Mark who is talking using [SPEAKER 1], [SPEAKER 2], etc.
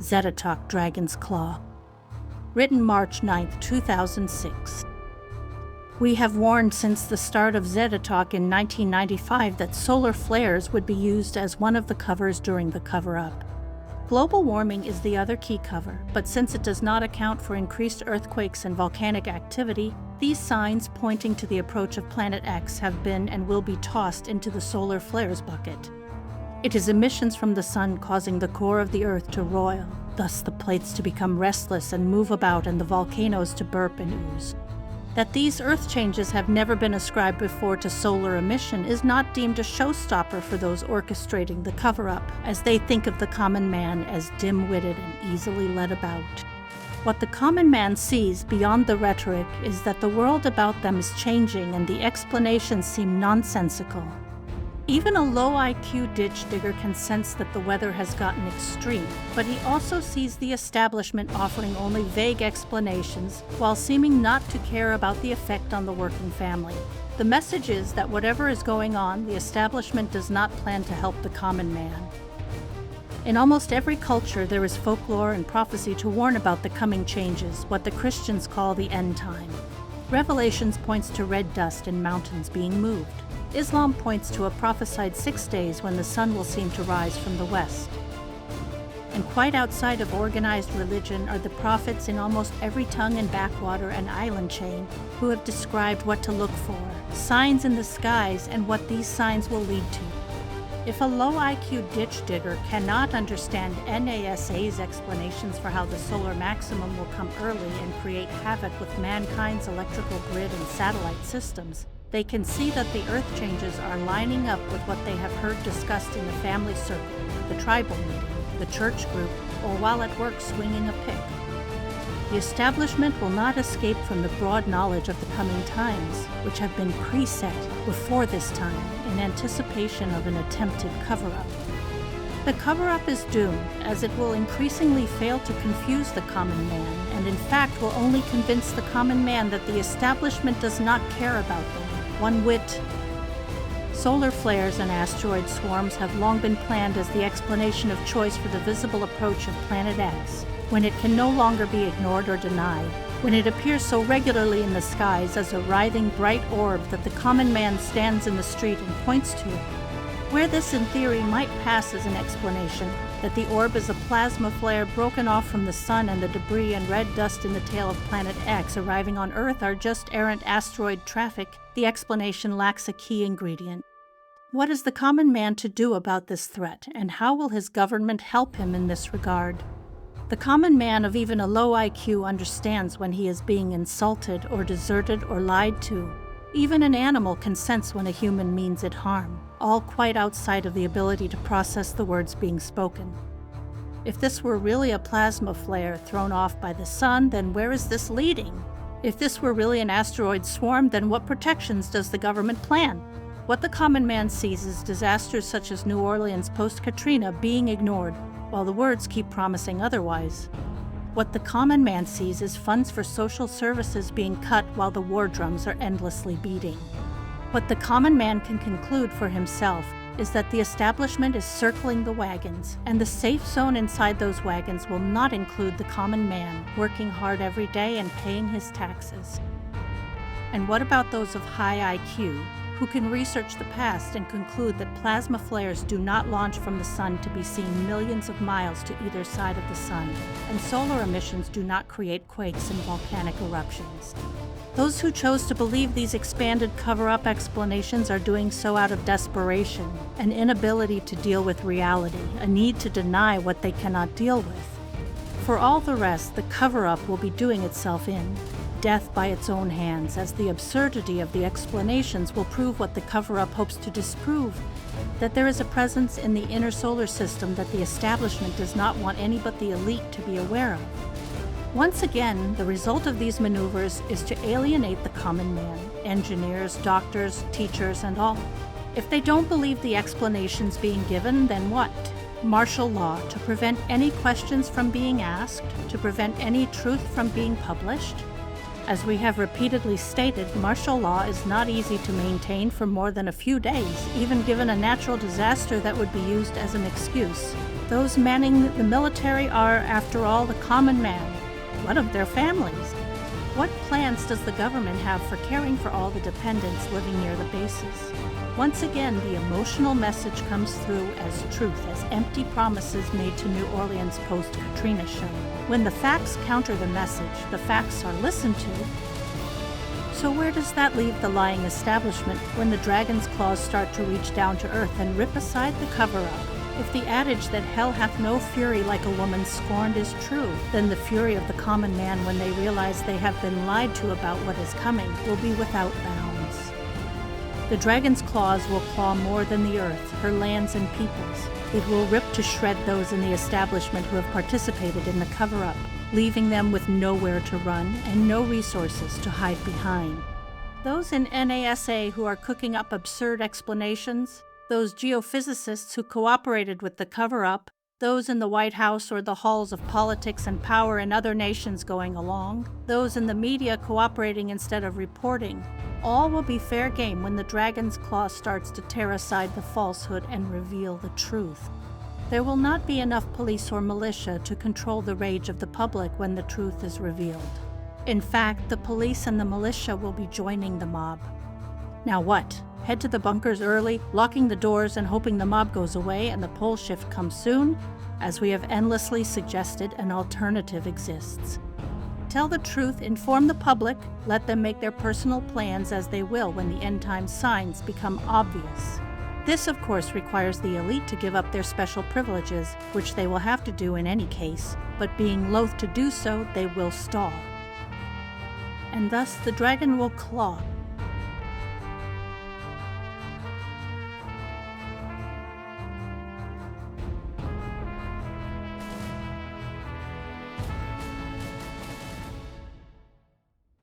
[SPEAKER 1] ZetaTalk Dragon's Claw. Written March 9, 2006. We have warned since the start of ZetaTalk in 1995 that solar flares would be used as one of the covers during the cover-up. Global warming is the other key cover, but since it does not account for increased earthquakes and volcanic activity, these signs pointing to the approach of Planet X have been and will be tossed into the solar flares bucket. It is emissions from the sun causing the core of the Earth to roil, thus the plates to become restless and move about and the volcanoes to burp and ooze. That these Earth changes have never been ascribed before to solar emission is not deemed a showstopper for those orchestrating the cover-up, as they think of the common man as dim-witted and easily led about. What the common man sees beyond the rhetoric is that the world about them is changing and the explanations seem nonsensical. Even a low IQ ditch digger can sense that the weather has gotten extreme, but he also sees the establishment offering only vague explanations while seeming not to care about the effect on the working family. The message is that whatever is going on, the establishment does not plan to help the common man. In almost every culture, there is folklore and prophecy to warn about the coming changes, what the Christians call the end time. Revelations points to red dust and mountains being moved. Islam points to a prophesied 6 days when the sun will seem to rise from the west. And quite outside of organized religion are the prophets in almost every tongue and backwater and island chain who have described what to look for, signs in the skies, and what these signs will lead to. If a low IQ ditch digger cannot understand NASA's explanations for how the solar maximum will come early and create havoc with mankind's electrical grid and satellite systems, they can see that the Earth changes are lining up with what they have heard discussed in the family circle, the tribal meeting, the church group, or while at work swinging a pick. The establishment will not escape from the broad knowledge of the coming times, which have been preset before this time in anticipation of an attempted cover-up. The cover-up is doomed, as it will increasingly fail to confuse the common man, and in fact will only convince the common man that the establishment does not care about them. One wit. Solar flares and asteroid swarms have long been planned as the explanation of choice for the visible approach of Planet X, when it can no longer be ignored or denied, when it appears so regularly in the skies as a writhing bright orb that the common man stands in the street and points to. Where this in theory might pass as an explanation, that the orb is a plasma flare broken off from the sun and the debris and red dust in the tail of Planet X arriving on Earth are just errant asteroid traffic, the explanation lacks a key ingredient. What is the common man to do about this threat, and how will his government help him in this regard? The common man of even a low IQ understands when he is being insulted or deserted or lied to. Even an animal can sense when a human means it harm, all quite outside of the ability to process the words being spoken. If this were really a plasma flare thrown off by the sun, then where is this leading? If this were really an asteroid swarm, then what protections does the government plan? What the common man sees is disasters such as New Orleans post-Katrina being ignored, while the words keep promising otherwise. What the common man sees is funds for social services being cut while the war drums are endlessly beating. What the common man can conclude for himself is that the establishment is circling the wagons, and the safe zone inside those wagons will not include the common man working hard every day and paying his taxes. And what about those of high IQ, who can research the past and conclude that plasma flares do not launch from the sun to be seen millions of miles to either side of the sun, and solar emissions do not create quakes and volcanic eruptions? Those who chose to believe these expanded cover-up explanations are doing so out of desperation, an inability to deal with reality, a need to deny what they cannot deal with. For all the rest, the cover-up will be doing itself in. Death by its own hands, as the absurdity of the explanations will prove what the cover-up hopes to disprove, that there is a presence in the inner solar system that the establishment does not want any but the elite to be aware of. Once again, the result of these maneuvers is to alienate the common man, engineers, doctors, teachers, and all. If they don't believe the explanations being given, then what? Martial law to prevent any questions from being asked, to prevent any truth from being published? As we have repeatedly stated, martial law is not easy to maintain for more than a few days, even given a natural disaster that would be used as an excuse. Those manning the military are, after all, the common man. What of their families? What plans does the government have for caring for all the dependents living near the bases? Once again, the emotional message comes through as truth, as empty promises made to New Orleans post-Katrina show. When the facts counter the message, the facts are listened to. So where does that leave the lying establishment when the dragon's claws start to reach down to earth and rip aside the cover-up? If the adage that hell hath no fury like a woman scorned is true, then the fury of the common man when they realize they have been lied to about what is coming will be without bounds. The dragon's claws will claw more than the earth, her lands and peoples. It will rip to shred those in the establishment who have participated in the cover-up, leaving them with nowhere to run and no resources to hide behind. Those in NASA who are cooking up absurd explanations, those geophysicists who cooperated with the cover-up, those in the White House or the halls of politics and power in other nations going along, those in the media cooperating instead of reporting, all will be fair game when the dragon's claw starts to tear aside the falsehood and reveal the truth. There will not be enough police or militia to control the rage of the public when the truth is revealed. In fact, the police and the militia will be joining the mob. Now what? Head to the bunkers early, locking the doors and hoping the mob goes away and the pole shift comes soon? As we have endlessly suggested, an alternative exists. Tell the truth, inform the public, let them make their personal plans as they will when the end-time signs become obvious. This, of course, requires the elite to give up their special privileges, which they will have to do in any case, but being loath to do so, they will stall. And thus the dragon will claw,